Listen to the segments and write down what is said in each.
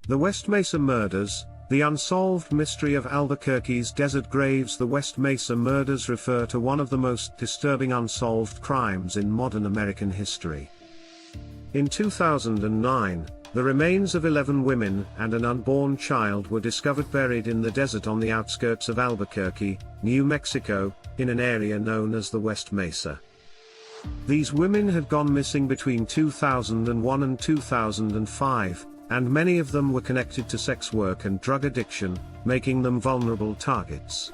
The West Mesa Murders, the unsolved mystery of Albuquerque's desert graves. The West Mesa Murders refer to one of the most disturbing unsolved crimes in modern American history. In 2009, the remains of 11 women and an unborn child were discovered buried in the desert on the outskirts of Albuquerque, New Mexico, in an area known as the West Mesa. These women had gone missing between 2001 and 2005, and many of them were connected to sex work and drug addiction, making them vulnerable targets.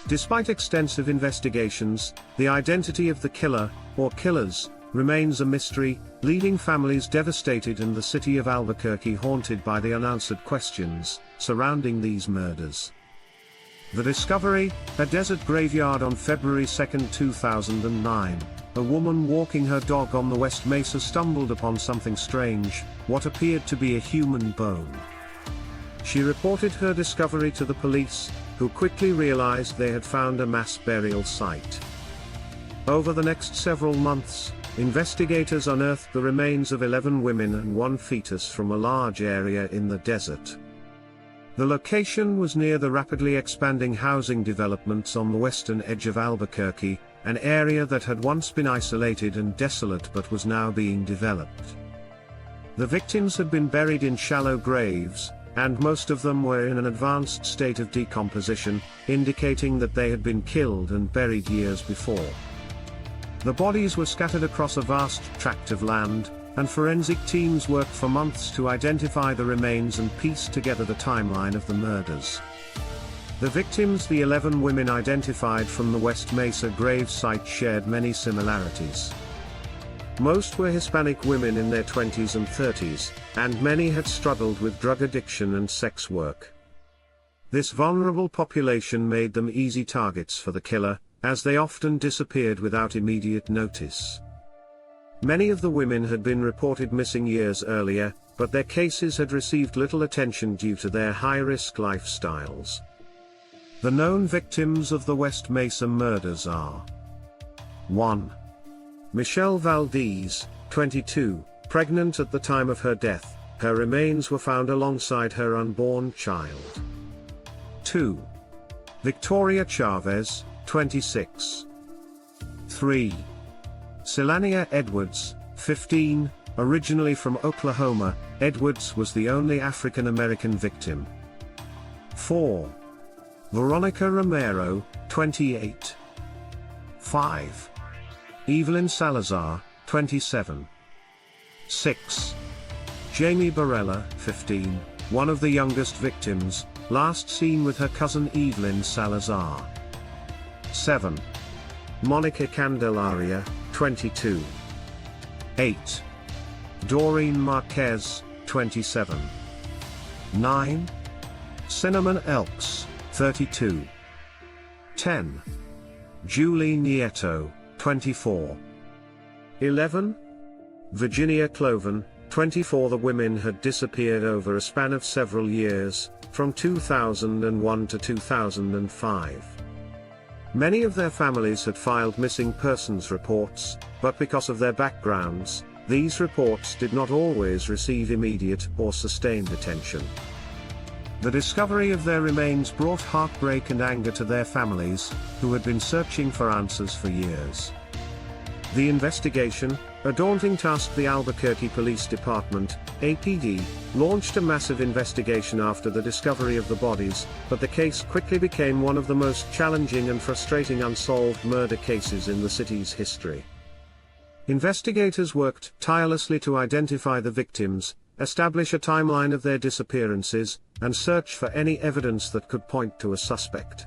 Despite extensive investigations, the identity of the killer, or killers, remains a mystery, leaving families devastated and the city of Albuquerque haunted by the unanswered questions surrounding these murders. The discovery, a desert graveyard on February 2, 2009. A woman walking her dog on the West Mesa stumbled upon something strange, what appeared to be a human bone. She reported her discovery to the police, who quickly realized they had found a mass burial site. Over the next several months, investigators unearthed the remains of 11 women and 1 fetus from a large area in the desert. The location was near the rapidly expanding housing developments on the western edge of Albuquerque, an area that had once been isolated and desolate but was now being developed. The victims had been buried in shallow graves, and most of them were in an advanced state of decomposition, indicating that they had been killed and buried years before. The bodies were scattered across a vast tract of land, and forensic teams worked for months to identify the remains and piece together the timeline of the murders. The victims, the 11 women identified from the West Mesa grave site, shared many similarities. Most were Hispanic women in their 20s and 30s, and many had struggled with drug addiction and sex work. This vulnerable population made them easy targets for the killer, as they often disappeared without immediate notice. Many of the women had been reported missing years earlier, but their cases had received little attention due to their high-risk lifestyles. The known victims of the West Mesa Murders are: 1. Michelle Valdez, 22, pregnant at the time of her death. Her remains were found alongside her unborn child. 2. Victoria Chavez, 26. 3. Silania Edwards, 15, originally from Oklahoma. Edwards was the only African American victim. 4. Veronica Romero, 28. 5. Evelyn Salazar, 27. 6. Jamie Barella, 15, one of the youngest victims, last seen with her cousin Evelyn Salazar. 7. Monica Candelaria, 22. 8. Doreen Marquez, 27. 9. Cinnamon Elks, 32. 10. Julie Nieto, 24. 11. Virginia Cloven, 24. The women had disappeared over a span of several years, from 2001 to 2005. Many of their families had filed missing persons reports, but because of their backgrounds, these reports did not always receive immediate or sustained attention. The discovery of their remains brought heartbreak and anger to their families, who had been searching for answers for years. The investigation, a daunting task. The Albuquerque Police Department, APD, launched a massive investigation after the discovery of the bodies, but the case quickly became one of the most challenging and frustrating unsolved murder cases in the city's history. Investigators worked tirelessly to identify the victims, establish a timeline of their disappearances, and search for any evidence that could point to a suspect.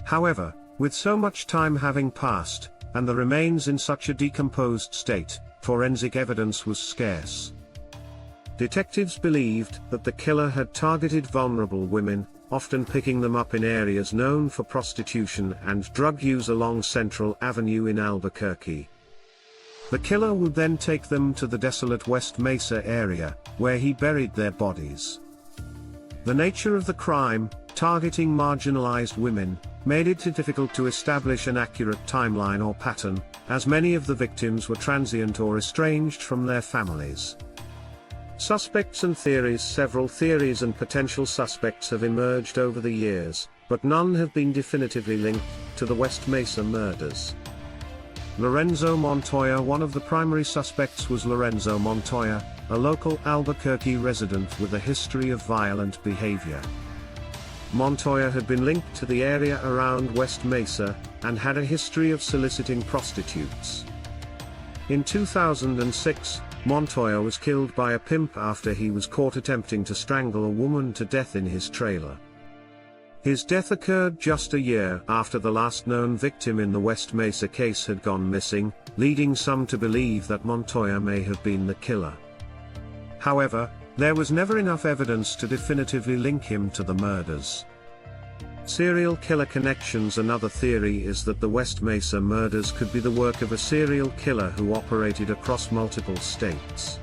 However, with so much time having passed, and the remains in such a decomposed state, forensic evidence was scarce. Detectives believed that the killer had targeted vulnerable women, often picking them up in areas known for prostitution and drug use along Central Avenue in Albuquerque. The killer would then take them to the desolate West Mesa area, where he buried their bodies. The nature of the crime, targeting marginalized women, made it difficult to establish an accurate timeline or pattern, as many of the victims were transient or estranged from their families. Suspects and theories. Several theories and potential suspects have emerged over the years, but none have been definitively linked to the West Mesa murders. Lorenzo Montoya. One of the primary suspects was Lorenzo Montoya, a local Albuquerque resident with a history of violent behavior. Montoya had been linked to the area around West Mesa, and had a history of soliciting prostitutes. In 2006, Montoya was killed by a pimp after he was caught attempting to strangle a woman to death in his trailer. His death occurred just a year after the last known victim in the West Mesa case had gone missing, leading some to believe that Montoya may have been the killer. However, there was never enough evidence to definitively link him to the murders. Serial killer connections. Another theory is that the West Mesa murders could be the work of a serial killer who operated across multiple states.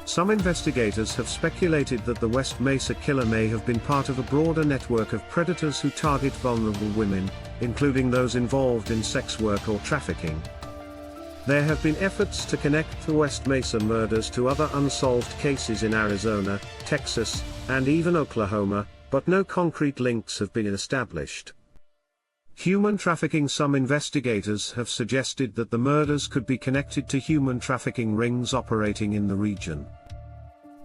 Some investigators have speculated that the West Mesa killer may have been part of a broader network of predators who target vulnerable women, including those involved in sex work or trafficking. There have been efforts to connect the West Mesa murders to other unsolved cases in Arizona, Texas, and even Oklahoma, but no concrete links have been established. Human trafficking. Some investigators have suggested that the murders could be connected to human trafficking rings operating in the region.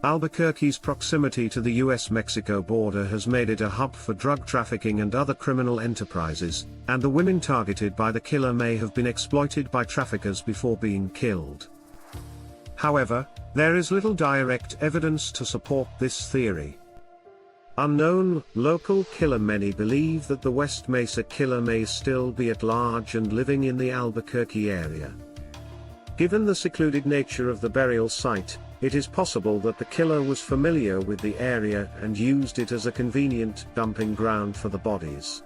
Albuquerque's proximity to the US-Mexico border has made it a hub for drug trafficking and other criminal enterprises, and the women targeted by the killer may have been exploited by traffickers before being killed. However, there is little direct evidence to support this theory. Unknown local killer. Many believe that the West Mesa killer may still be at large and living in the Albuquerque area. Given the secluded nature of the burial site, it is possible that the killer was familiar with the area and used it as a convenient dumping ground for the bodies.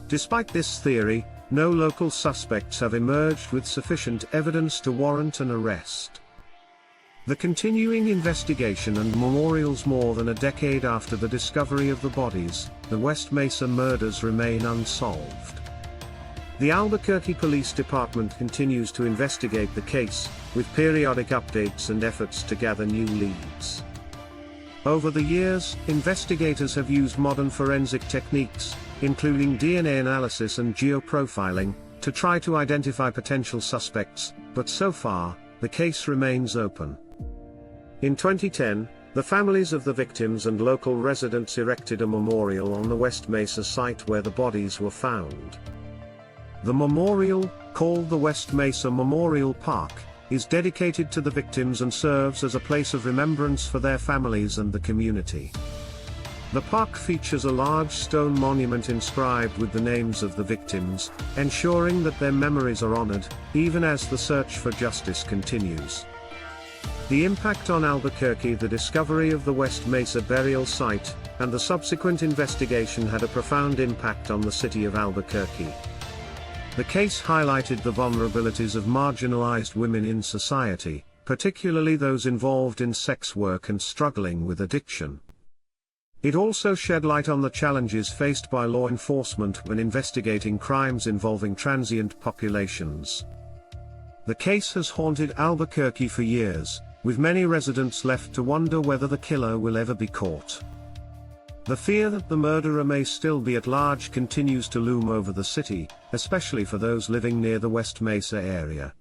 Despite this theory, no local suspects have emerged with sufficient evidence to warrant an arrest. The continuing investigation and memorials. More than a decade after the discovery of the bodies, the West Mesa murders remain unsolved. The Albuquerque Police Department continues to investigate the case, with periodic updates and efforts to gather new leads. Over the years, investigators have used modern forensic techniques, including DNA analysis and geoprofiling, to try to identify potential suspects, but so far, the case remains open. In 2010, the families of the victims and local residents erected a memorial on the West Mesa site where the bodies were found. The memorial, called the West Mesa Memorial Park, is dedicated to the victims and serves as a place of remembrance for their families and the community. The park features a large stone monument inscribed with the names of the victims, ensuring that their memories are honored, even as the search for justice continues. The impact on Albuquerque. The discovery of the West Mesa burial site, and the subsequent investigation had a profound impact on the city of Albuquerque. The case highlighted the vulnerabilities of marginalized women in society, particularly those involved in sex work and struggling with addiction. It also shed light on the challenges faced by law enforcement when investigating crimes involving transient populations. The case has haunted Albuquerque for years, with many residents left to wonder whether the killer will ever be caught. The fear that the murderer may still be at large continues to loom over the city, especially for those living near the West Mesa area.